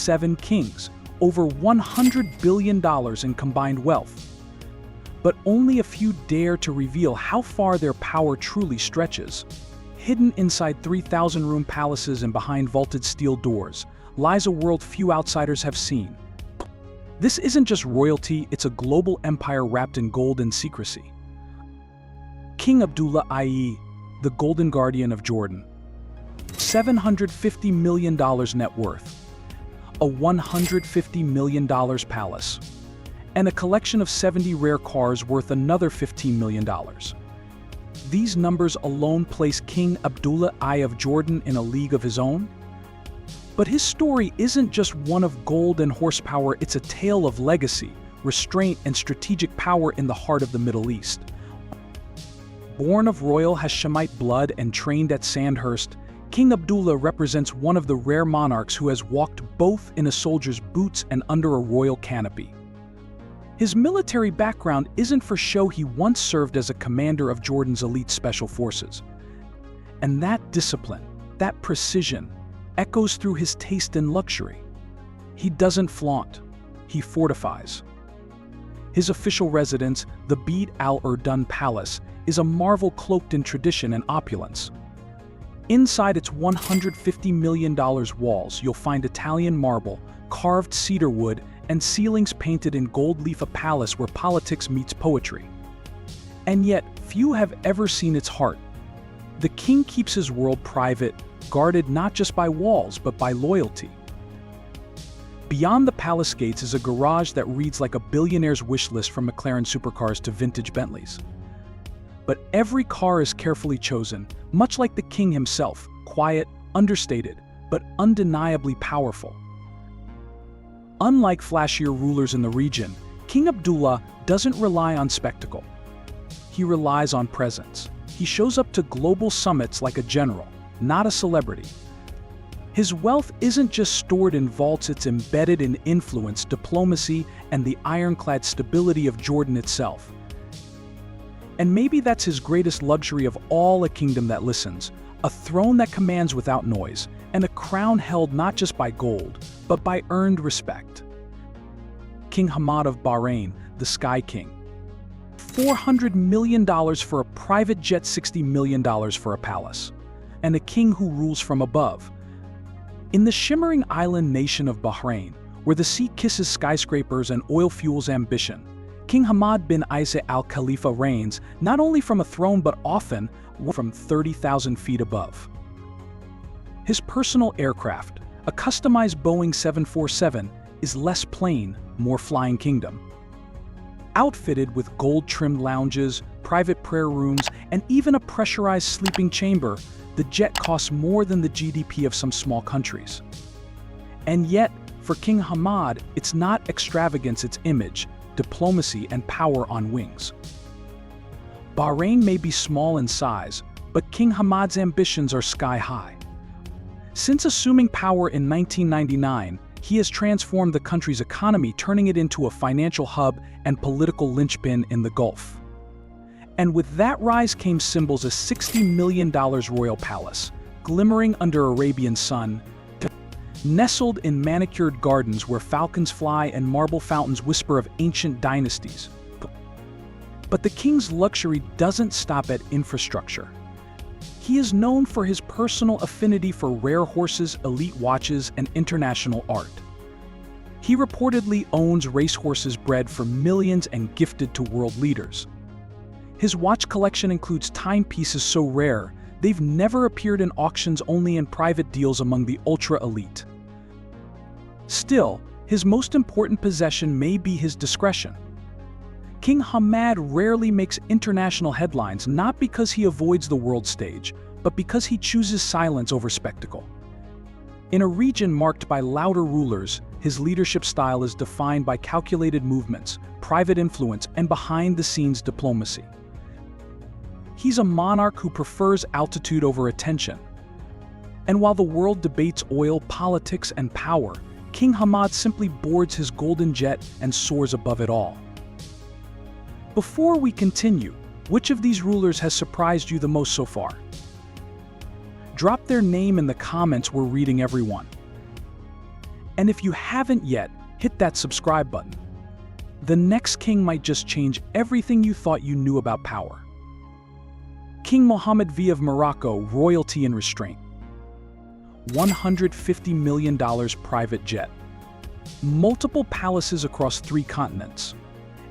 7 kings, over $100 billion in combined wealth. But only a few dare to reveal how far their power truly stretches. Hidden inside 3,000-room palaces and behind vaulted steel doors lies a world few outsiders have seen. This isn't just royalty, it's a global empire wrapped in gold and secrecy. King Abdullah II, the Golden Guardian of Jordan. $750 million net worth. A $150 million palace. And a collection of 70 rare cars worth another $15 million. These numbers alone place King Abdullah I of Jordan in a league of his own. But his story isn't just one of gold and horsepower, it's a tale of legacy, restraint, and strategic power in the heart of the Middle East. Born of royal Hashemite blood and trained at Sandhurst, King Abdullah represents one of the rare monarchs who has walked both in a soldier's boots and under a royal canopy. His military background isn't for show. He once served as a commander of Jordan's elite special forces. And that discipline, that precision, echoes through his taste in luxury. He doesn't flaunt, he fortifies. His official residence, the Beit al-Erdun Palace, is a marvel cloaked in tradition and opulence. Inside its $150 million walls, you'll find Italian marble, carved cedar wood, and ceilings painted in gold leaf, a palace where politics meets poetry. And yet, few have ever seen its heart. The king keeps his world private, guarded not just by walls, but by loyalty. Beyond the palace gates is a garage that reads like a billionaire's wish list, from McLaren supercars to vintage Bentleys. But every car is carefully chosen, much like the king himself, quiet, understated, but undeniably powerful. Unlike flashier rulers in the region, King Abdullah doesn't rely on spectacle. He relies on presence. He shows up to global summits like a general, not a celebrity. His wealth isn't just stored in vaults, it's embedded in influence, diplomacy, and the ironclad stability of Jordan itself. And maybe that's his greatest luxury of all: a kingdom that listens, a throne that commands without noise, and a crown held not just by gold, but by earned respect. King Hammad of Bahrain, the Sky King. $400 million for a private jet, $60 million for a palace. And a king who rules from above. In the shimmering island nation of Bahrain, where the sea kisses skyscrapers and oil fuels ambition, King Hammad bin Isa Al Khalifa reigns not only from a throne but often from 30,000 feet above. His personal aircraft, a customized Boeing 747, is less plain, more flying kingdom. Outfitted with gold-trimmed lounges, private prayer rooms, and even a pressurized sleeping chamber, the jet costs more than the GDP of some small countries. And yet, for King Hammad, it's not extravagance, it's image, diplomacy, and power on wings. Bahrain may be small in size, but King Hammad's ambitions are sky-high. Since assuming power in 1999, he has transformed the country's economy, turning it into a financial hub and political linchpin in the Gulf. And with that rise came symbols: a $60 million royal palace, glimmering under Arabian sun, nestled in manicured gardens where falcons fly and marble fountains whisper of ancient dynasties. But the king's luxury doesn't stop at infrastructure. He is known for his personal affinity for rare horses, elite watches, and international art. He reportedly owns racehorses bred for millions and gifted to world leaders. His watch collection includes timepieces so rare, they've never appeared in auctions, only in private deals among the ultra-elite. Still, his most important possession may be his discretion. King Hammad rarely makes international headlines, not because he avoids the world stage, but because he chooses silence over spectacle. In a region marked by louder rulers, his leadership style is defined by calculated movements, private influence, and behind-the-scenes diplomacy. He's a monarch who prefers altitude over attention. And while the world debates oil, politics, and power, King Hammad simply boards his golden jet and soars above it all. Before we continue, which of these rulers has surprised you the most so far? Drop their name in the comments, we're reading everyone. And if you haven't yet, hit that subscribe button. The next king might just change everything you thought you knew about power. King Mohammed V of Morocco, royalty and restraint. $150 million private jet. Multiple palaces across 3 continents.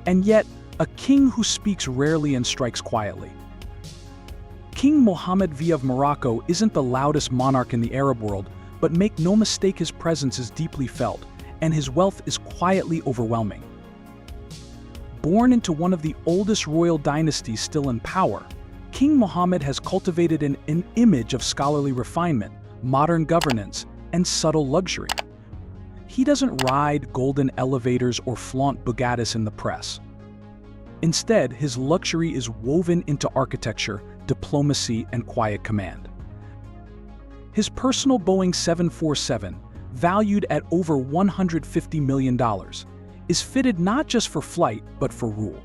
And yet, a king who speaks rarely and strikes quietly. King Mohammed V of Morocco isn't the loudest monarch in the Arab world, but make no mistake, his presence is deeply felt, and his wealth is quietly overwhelming. Born into one of the oldest royal dynasties still in power, King Mohammed has cultivated an image of scholarly refinement, modern governance, and subtle luxury. He doesn't ride golden elevators or flaunt Bugattis in the press. Instead, his luxury is woven into architecture, diplomacy, and quiet command. His personal Boeing 747, valued at over $150 million, is fitted not just for flight, but for rule.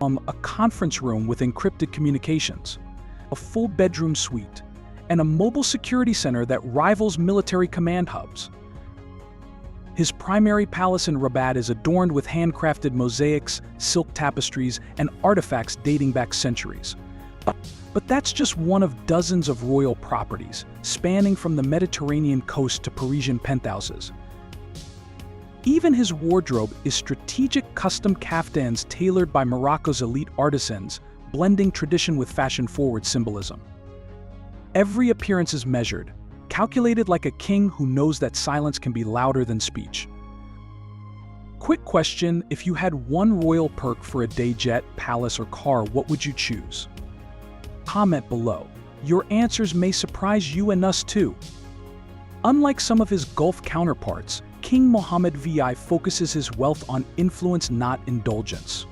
A conference room with encrypted communications, a full bedroom suite, and a mobile security center that rivals military command hubs. His primary palace in Rabat is adorned with handcrafted mosaics, silk tapestries, and artifacts dating back centuries. But that's just one of dozens of royal properties, spanning from the Mediterranean coast to Parisian penthouses. Even his wardrobe is strategic custom kaftans tailored by Morocco's elite artisans, blending tradition with fashion-forward symbolism. Every appearance is measured, calculated like a king who knows that silence can be louder than speech. Quick question: if you had one royal perk for a day jet, palace, or car, what would you choose? Comment below. Your answers may surprise you and us too. Unlike some of his Gulf counterparts, King Mohammed VI focuses his wealth on influence, not indulgence.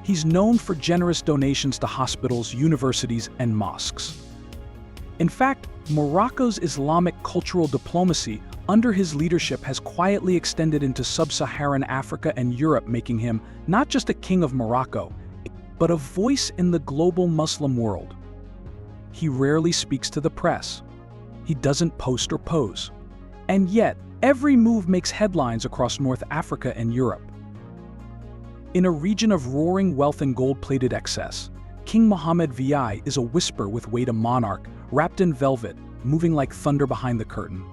He's known for generous donations to hospitals, universities, and mosques. In fact, Morocco's Islamic cultural diplomacy under his leadership has quietly extended into sub-Saharan Africa and Europe, making him not just a king of Morocco, but a voice in the global Muslim world. He rarely speaks to the press. He doesn't post or pose. And yet, every move makes headlines across North Africa and Europe. In a region of roaring wealth and gold-plated excess, King Mohammed VI is a whisper with weight, a monarch, wrapped in velvet, moving like thunder behind the curtain.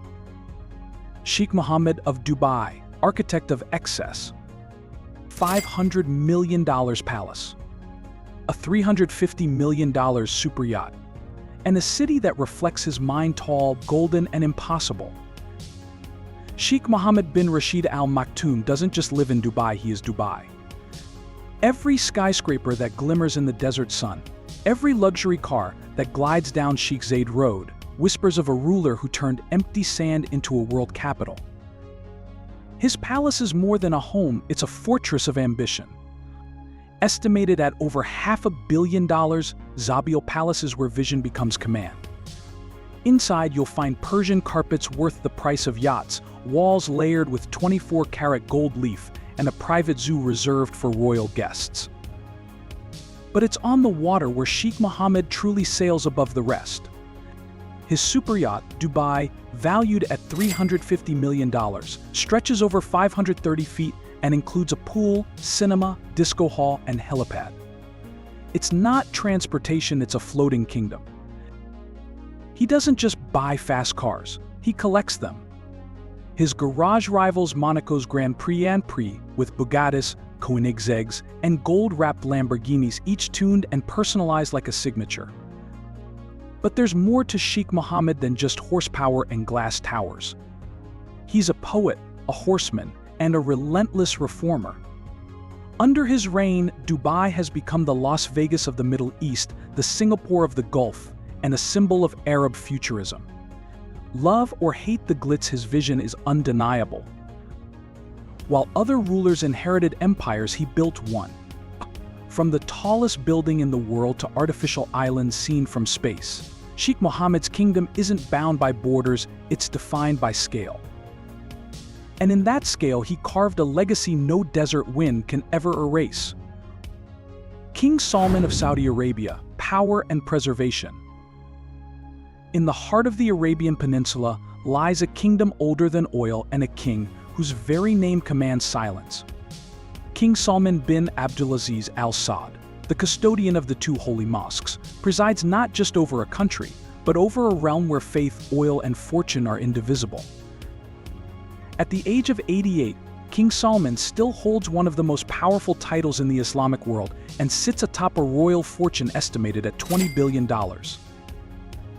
Sheikh Mohammed of Dubai, architect of excess. $500 million palace. A $350 million super yacht. And a city that reflects his mind, tall, golden, and impossible. Sheikh Mohammed bin Rashid Al Maktoum doesn't just live in Dubai, he is Dubai. Every skyscraper that glimmers in the desert sun, every luxury car that glides down Sheikh Zayed Road, whispers of a ruler who turned empty sand into a world capital. His palace is more than a home, it's a fortress of ambition. Estimated at over $500 million, Zabiel Palace is where vision becomes command. Inside, you'll find Persian carpets worth the price of yachts, walls layered with 24-karat gold leaf, and a private zoo reserved for royal guests. But it's on the water where Sheikh Mohammed truly sails above the rest. His super yacht, Dubai, valued at $350 million, stretches over 530 feet and includes a pool, cinema, disco hall, and helipad. It's not transportation, it's a floating kingdom. He doesn't just buy fast cars, he collects them. His garage rivals Monaco's Grand Prix with Bugattis, Koenigseggs, and gold-wrapped Lamborghinis, each tuned and personalized like a signature. But there's more to Sheikh Mohammed than just horsepower and glass towers. He's a poet, a horseman, and a relentless reformer. Under his reign, Dubai has become the Las Vegas of the Middle East, the Singapore of the Gulf, and a symbol of Arab futurism. Love or hate the glitz, his vision is undeniable. While other rulers inherited empires, he built one. From the tallest building in the world to artificial islands seen from space, Sheikh Mohammed's kingdom isn't bound by borders, it's defined by scale. And in that scale, he carved a legacy no desert wind can ever erase. King Salman of Saudi Arabia, power and preservation. In the heart of the Arabian Peninsula, lies a kingdom older than oil and a king whose very name commands silence. King Salman bin Abdulaziz Al Saud, the custodian of the two holy mosques, presides not just over a country, but over a realm where faith, oil, and fortune are indivisible. At the age of 88, King Salman still holds one of the most powerful titles in the Islamic world and sits atop a royal fortune estimated at $20 billion.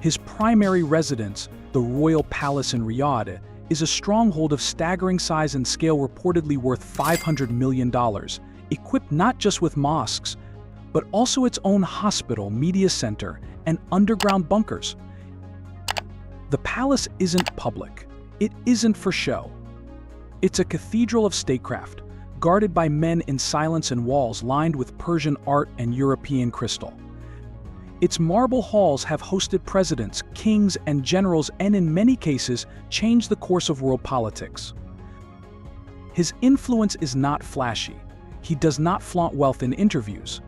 His primary residence, the Royal Palace in Riyadh, is a stronghold of staggering size and scale, reportedly worth $500 million, equipped not just with mosques, but also its own hospital, media center, and underground bunkers. The palace isn't public. It isn't for show. It's a cathedral of statecraft, guarded by men in silence and walls lined with Persian art and European crystal. Its marble halls have hosted presidents, kings, and generals, and in many cases, changed the course of world politics. His influence is not flashy. He does not flaunt wealth in interviews.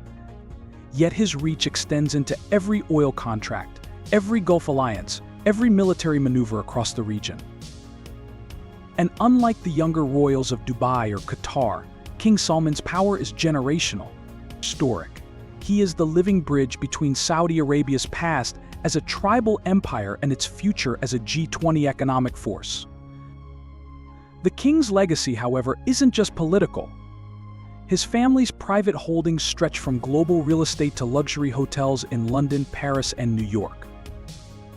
Yet his reach extends into every oil contract, every Gulf alliance, every military maneuver across the region. And unlike the younger royals of Dubai or Qatar, King Salman's power is generational, historic. He is the living bridge between Saudi Arabia's past as a tribal empire and its future as a G20 economic force. The king's legacy, however, isn't just political. His family's private holdings stretch from global real estate to luxury hotels in London, Paris, and New York.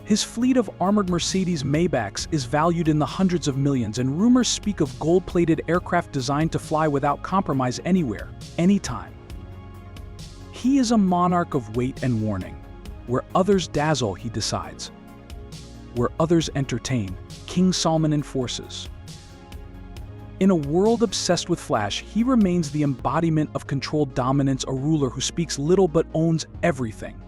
His fleet of armored Mercedes Maybachs is valued in the hundreds of millions, and rumors speak of gold-plated aircraft designed to fly without compromise anywhere, anytime. He is a monarch of wait and warning. Where others dazzle, he decides. Where others entertain, King Salman enforces. In a world obsessed with flash, he remains the embodiment of controlled dominance, a ruler who speaks little but owns everything.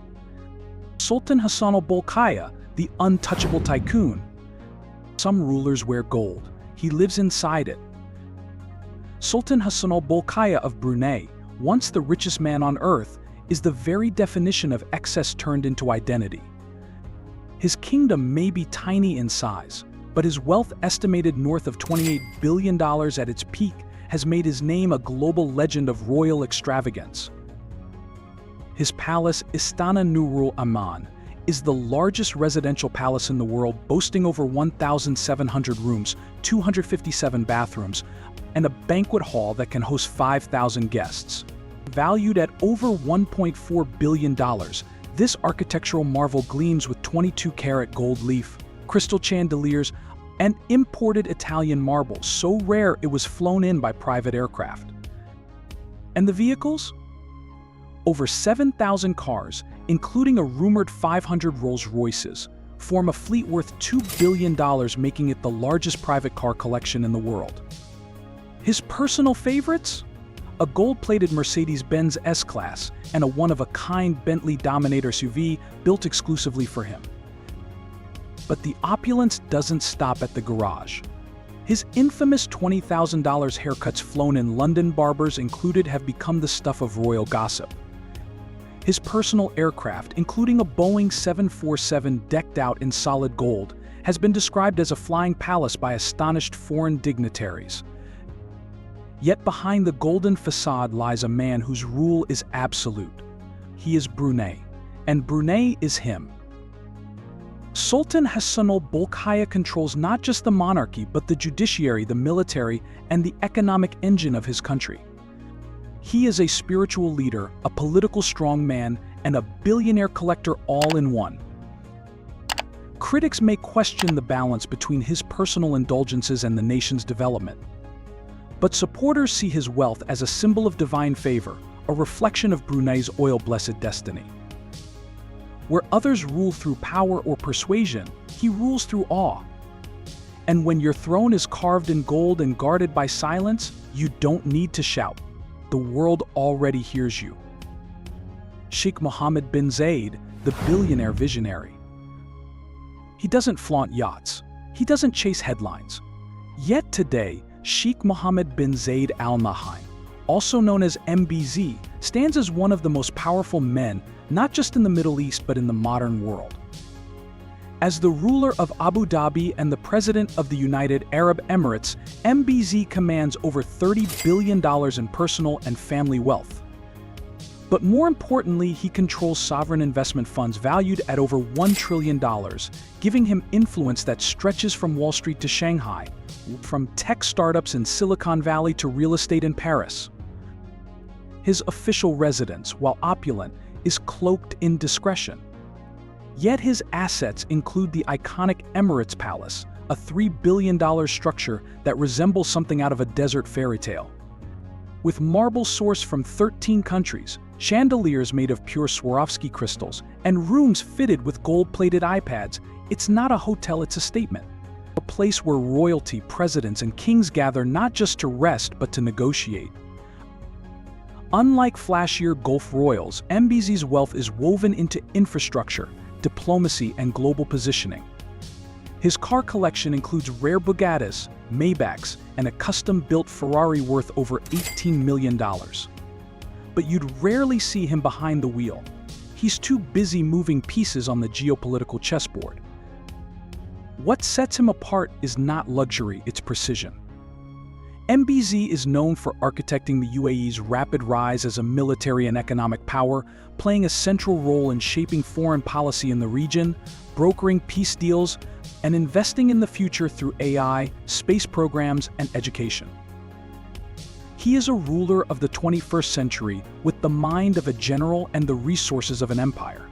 Sultan Hassan al-Bolkiah, the untouchable tycoon. Some rulers wear gold. He lives inside it. Sultan Hassan al-Bolkiah of Brunei, once the richest man on earth, is the very definition of excess turned into identity. His kingdom may be tiny in size, but his wealth, estimated north of $28 billion at its peak, has made his name a global legend of royal extravagance. His palace, Istana Nurul Aman, is the largest residential palace in the world, boasting over 1,700 rooms, 257 bathrooms, and a banquet hall that can host 5,000 guests. Valued at over $1.4 billion, this architectural marvel gleams with 22-karat gold leaf, crystal chandeliers, and imported Italian marble, so rare it was flown in by private aircraft. And the vehicles? Over 7,000 cars, including a rumored 500 Rolls-Royces, form a fleet worth $2 billion, making it the largest private car collection in the world. His personal favorites? A gold-plated Mercedes-Benz S-Class and a one-of-a-kind Bentley Dominator SUV built exclusively for him. But the opulence doesn't stop at the garage. His infamous $20,000 haircuts flown in London barbers included have become the stuff of royal gossip. His personal aircraft, including a Boeing 747 decked out in solid gold, has been described as a flying palace by astonished foreign dignitaries. Yet behind the golden facade lies a man whose rule is absolute. He is Brunei, and Brunei is him. Sultan Hassan al-Bolkiah controls not just the monarchy, but the judiciary, the military, and the economic engine of his country. He is a spiritual leader, a political strongman, and a billionaire collector all in one. Critics may question the balance between his personal indulgences and the nation's development. But supporters see his wealth as a symbol of divine favor, a reflection of Brunei's oil-blessed destiny. Where others rule through power or persuasion, he rules through awe. And when your throne is carved in gold and guarded by silence, you don't need to shout. The world already hears you. Sheikh Mohammed bin Zayed, the billionaire visionary. He doesn't flaunt yachts. He doesn't chase headlines. Yet today, Sheikh Mohammed bin Zayed Al Nahyan, also known as MBZ, stands as one of the most powerful men, not just in the Middle East but in the modern world. As the ruler of Abu Dhabi and the president of the United Arab Emirates, MBZ commands over $30 billion in personal and family wealth. But more importantly, he controls sovereign investment funds valued at over $1 trillion, giving him influence that stretches from Wall Street to Shanghai, from tech startups in Silicon Valley to real estate in Paris. His official residence, while opulent, is cloaked in discretion. Yet his assets include the iconic Emirates Palace, a $3 billion structure that resembles something out of a desert fairy tale. With marble sourced from 13 countries, chandeliers made of pure Swarovski crystals, and rooms fitted with gold-plated iPads, it's not a hotel, it's a statement. A place where royalty, presidents, and kings gather not just to rest but to negotiate. Unlike flashier Gulf royals, MBZ's wealth is woven into infrastructure, diplomacy, and global positioning. His car collection includes rare Bugattis, Maybachs, and a custom-built Ferrari worth over $18 million. But you'd rarely see him behind the wheel. He's too busy moving pieces on the geopolitical chessboard. What sets him apart is not luxury, it's precision. MBZ is known for architecting the UAE's rapid rise as a military and economic power, playing a central role in shaping foreign policy in the region, brokering peace deals, and investing in the future through AI, space programs, and education. He is a ruler of the 21st century with the mind of a general and the resources of an empire.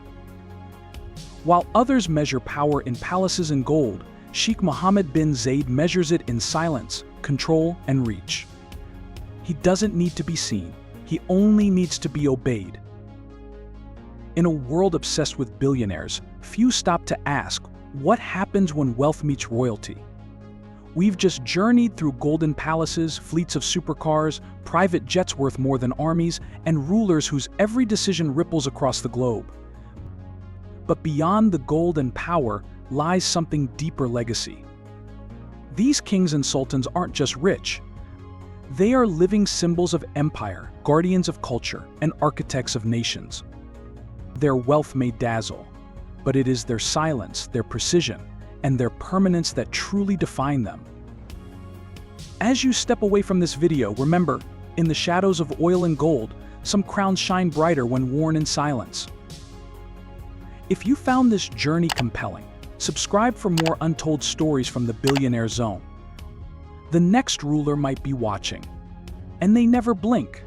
While others measure power in palaces and gold, Sheikh Mohammed bin Zayed measures it in silence, control, and reach. He doesn't need to be seen, he only needs to be obeyed. In a world obsessed with billionaires, few stop to ask, what happens when wealth meets royalty? We've just journeyed through golden palaces, fleets of supercars, private jets worth more than armies, and rulers whose every decision ripples across the globe. But beyond the gold and power lies something deeper: legacy. These kings and sultans aren't just rich. They are living symbols of empire, guardians of culture, and architects of nations. Their wealth may dazzle, but it is their silence, their precision, and their permanence that truly define them. As you step away from this video, remember, in the shadows of oil and gold, some crowns shine brighter when worn in silence. If you found this journey compelling, subscribe for more untold stories from the Billionaire Zone. The next ruler might be watching, and they never blink.